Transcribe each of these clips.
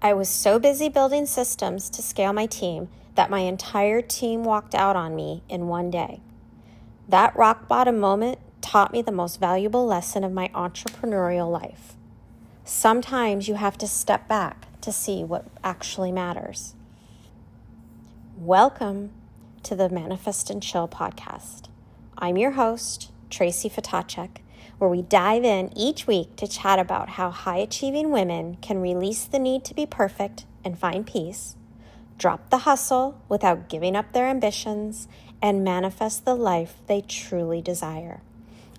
I was so busy building systems to scale my team that my entire team walked out on me in one day. That rock bottom moment taught me the most valuable lesson of my entrepreneurial life. Sometimes you have to step back to see what actually matters. Welcome to the Manifest and Chill podcast. I'm your host, Tracy Ftacek, where we dive in each week to chat about how high-achieving women can release the need to be perfect and find peace, drop the hustle without giving up their ambitions, and manifest the life they truly desire.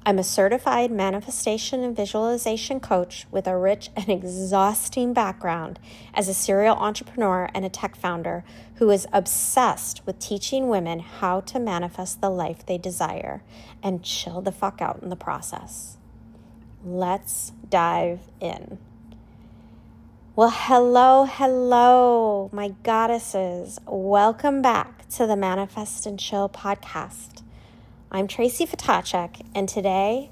I'm a certified manifestation and visualization coach with a rich and exhausting background as a serial entrepreneur and a tech founder who is obsessed with teaching women how to manifest the life they desire and chill the fuck out in the process. Let's dive in. Well, hello, my goddesses. Welcome back to the Manifest and Chill podcast. I'm Tracy Ftacek, and today,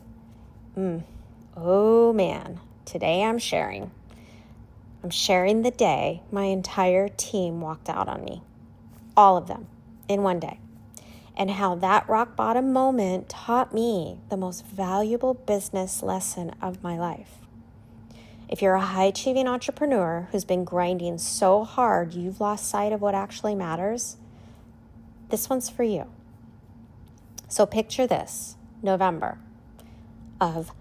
today I'm sharing the day my entire team walked out on me, all of them, in one day, and how that rock bottom moment taught me the most valuable business lesson of my life. If you're a high-achieving entrepreneur who's been grinding so hard you've lost sight of what actually matters, this one's for you. So picture this, November of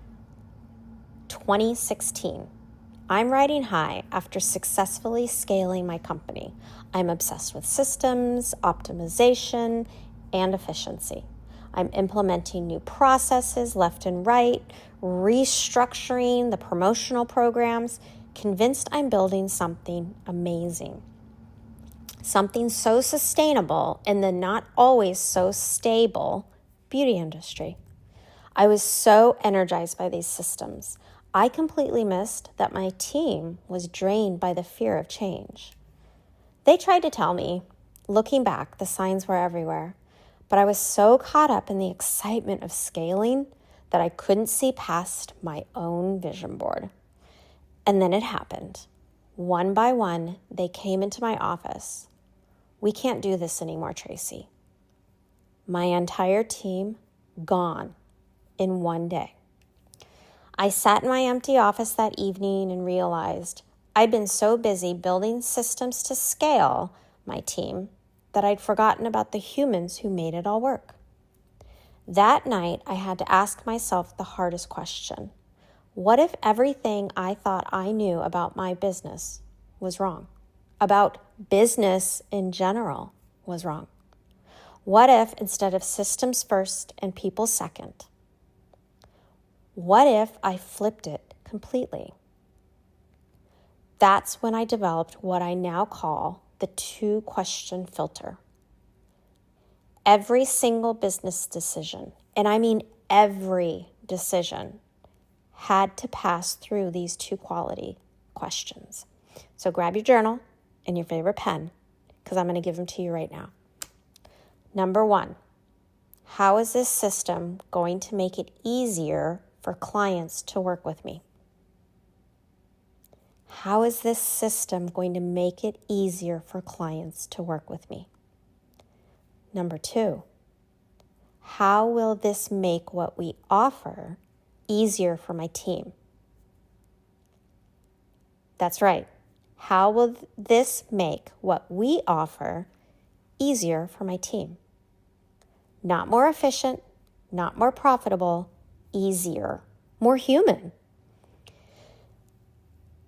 2016. I'm riding high after successfully scaling my company. I'm obsessed with systems, optimization, and efficiency. I'm implementing new processes left and right, restructuring the promotional programs, convinced I'm building something amazing. Something so sustainable in the not always so stable beauty industry. I was so energized by these systems. I completely missed that my team was drained by the fear of change. They tried to tell me, looking back, the signs were everywhere, but I was so caught up in the excitement of scaling that I couldn't see past my own vision board. And then it happened. One by one, they came into my office. We can't do this anymore, Tracy. My entire team gone in one day. I sat in my empty office that evening and realized I'd been so busy building systems to scale my team that I'd forgotten about the humans who made it all work. That night, I had to ask myself the hardest question. What if everything I thought I knew about my business was wrong? About business in general was wrong? What if instead of systems first and people second? What if I flipped it completely? That's when I developed what I now call the 2-question filter. Every single business decision, and I mean every decision, had to pass through these 2 quality questions. So grab your journal and your favorite pen, because I'm going to give them to you right now. Number 1, how is this system going to make it easier for clients to work with me? How is this system going to make it easier for clients to work with me? Number 2, how will this make what we offer easier for my team? That's right. How will this make what we offer easier for my team? Not more efficient, not more profitable, easier, more human.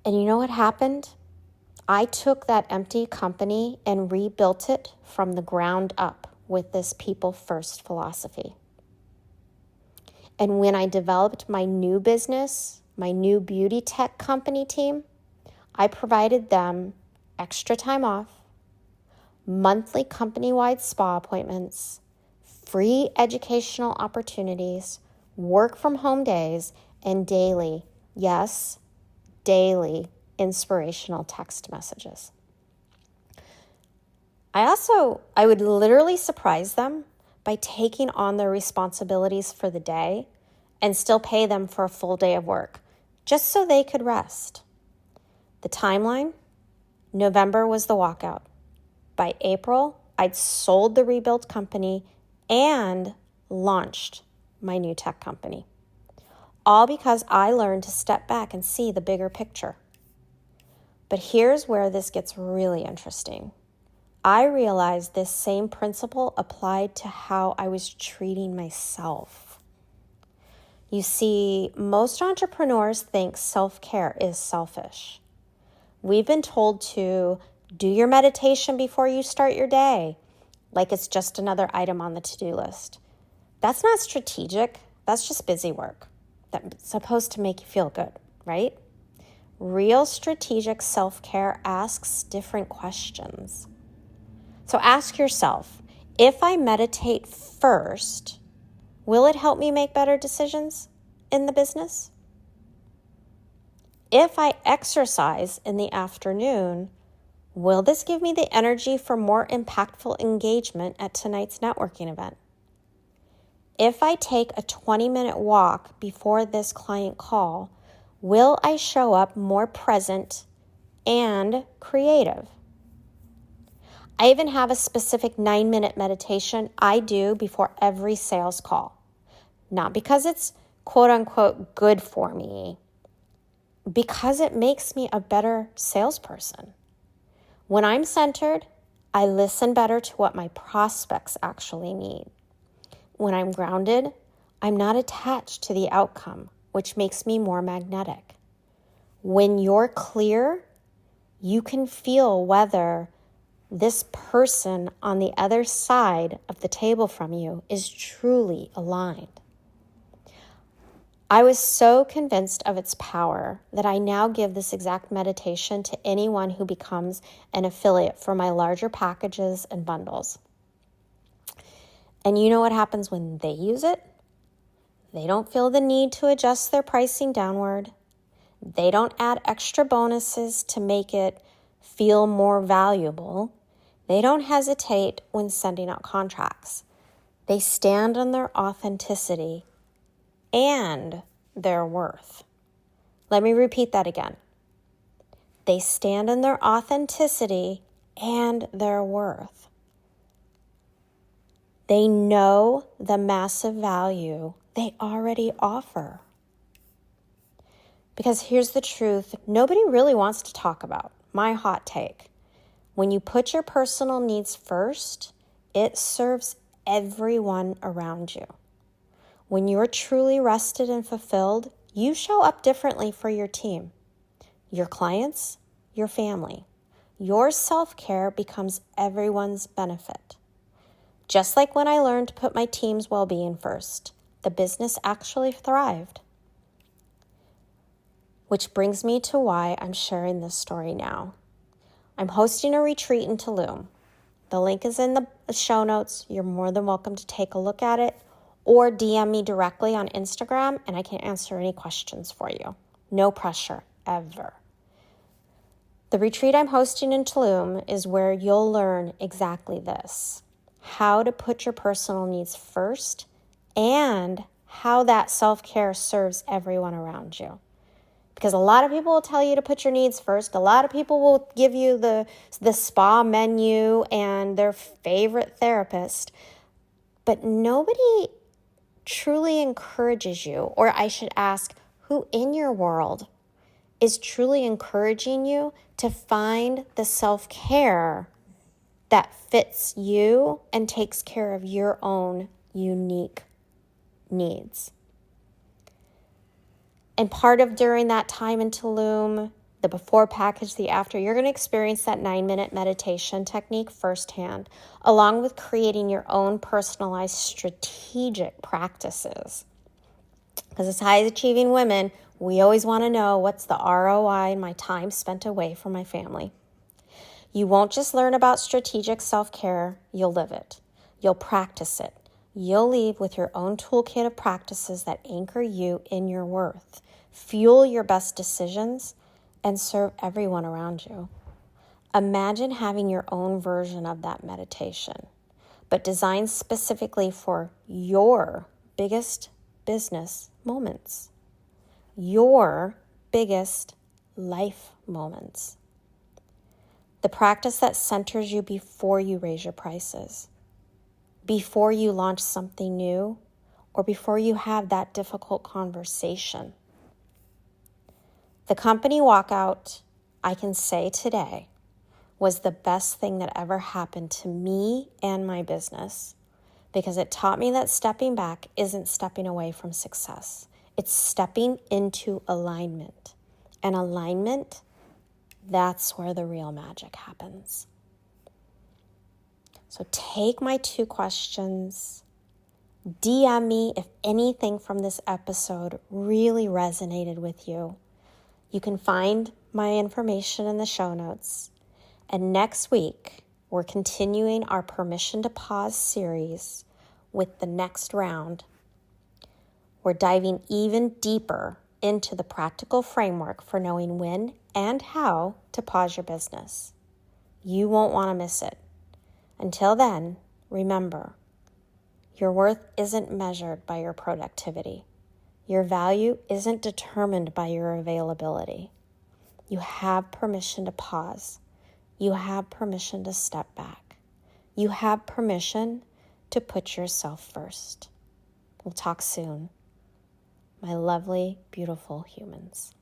And you know what happened? I took that empty company and rebuilt it from the ground up with this people first philosophy. And when I developed my new business, my new beauty tech company team, I provided them extra time off, monthly company-wide spa appointments, free educational opportunities, work from home days, and daily, yes, daily inspirational text messages. I would literally surprise them by taking on their responsibilities for the day and still pay them for a full day of work, just so they could rest. The timeline, November was the walkout. By April, I'd sold the rebuilt company and launched my new tech company. All because I learned to step back and see the bigger picture. But here's where this gets really interesting. I realized this same principle applied to how I was treating myself. You see, most entrepreneurs think self-care is selfish. We've been told to do your meditation before you start your day, like it's just another item on the to-do list. That's not strategic. That's just busy work. That's supposed to make you feel good, right? Real strategic self-care asks different questions. So ask yourself, if I meditate first, will it help me make better decisions in the business? If I exercise in the afternoon, will this give me the energy for more impactful engagement at tonight's networking event? If I take a 20-minute walk before this client call, will I show up more present and creative? I even have a specific 9-minute meditation I do before every sales call. Not because it's quote unquote good for me, because it makes me a better salesperson. When I'm centered, I listen better to what my prospects actually need. When I'm grounded, I'm not attached to the outcome, which makes me more magnetic. When you're clear, you can feel whether this person on the other side of the table from you is truly aligned. I was so convinced of its power that I now give this exact meditation to anyone who becomes an affiliate for my larger packages and bundles. And you know what happens when they use it? They don't feel the need to adjust their pricing downward. They don't add extra bonuses to make it feel more valuable. They don't hesitate when sending out contracts. They stand on their authenticity and their worth. Let me repeat that again. They stand in their authenticity and their worth. They know the massive value they already offer. Because here's the truth, nobody really wants to talk about. My hot take. When you put your personal needs first, it serves everyone around you. When you're truly rested and fulfilled, you show up differently for your team, your clients, your family. Your self-care becomes everyone's benefit. Just like when I learned to put my team's well-being first, the business actually thrived. Which brings me to why I'm sharing this story now. I'm hosting a retreat in Tulum. The link is in the show notes. You're more than welcome to take a look at it or DM me directly on Instagram and I can answer any questions for you. No pressure, ever. The retreat I'm hosting in Tulum is where you'll learn exactly this. How to put your personal needs first and how that self-care serves everyone around you. Because a lot of people will tell you to put your needs first. A lot of people will give you the spa menu and their favorite therapist. But nobody truly encourages you, or I should ask, who in your world is truly encouraging you to find the self-care that fits you and takes care of your own unique needs. And part of during that time in Tulum, the before package, the after, you're going to experience that 9-minute meditation technique firsthand, along with creating your own personalized strategic practices. Because as high achieving women, we always want to know what's the ROI in my time spent away from my family. You won't just learn about strategic self-care, you'll live it. You'll practice it. You'll leave with your own toolkit of practices that anchor you in your worth, fuel your best decisions, and serve everyone around you. Imagine having your own version of that meditation, but designed specifically for your biggest business moments, your biggest life moments. The practice that centers you before you raise your prices, before you launch something new, or before you have that difficult conversation. The company walkout, I can say today, was the best thing that ever happened to me and my business, because it taught me that stepping back isn't stepping away from success. It's stepping into alignment. And alignment, that's where the real magic happens. So take my 2 questions. DM me if anything from this episode really resonated with you. You can find my information in the show notes. And next week, we're continuing our Permission to Pause series with the next round. We're diving even deeper into the practical framework for knowing when and how to pause your business. You won't want to miss it. Until then, remember, your worth isn't measured by your productivity. Your value isn't determined by your availability. You have permission to pause. You have permission to step back. You have permission to put yourself first. We'll talk soon, my lovely, beautiful humans.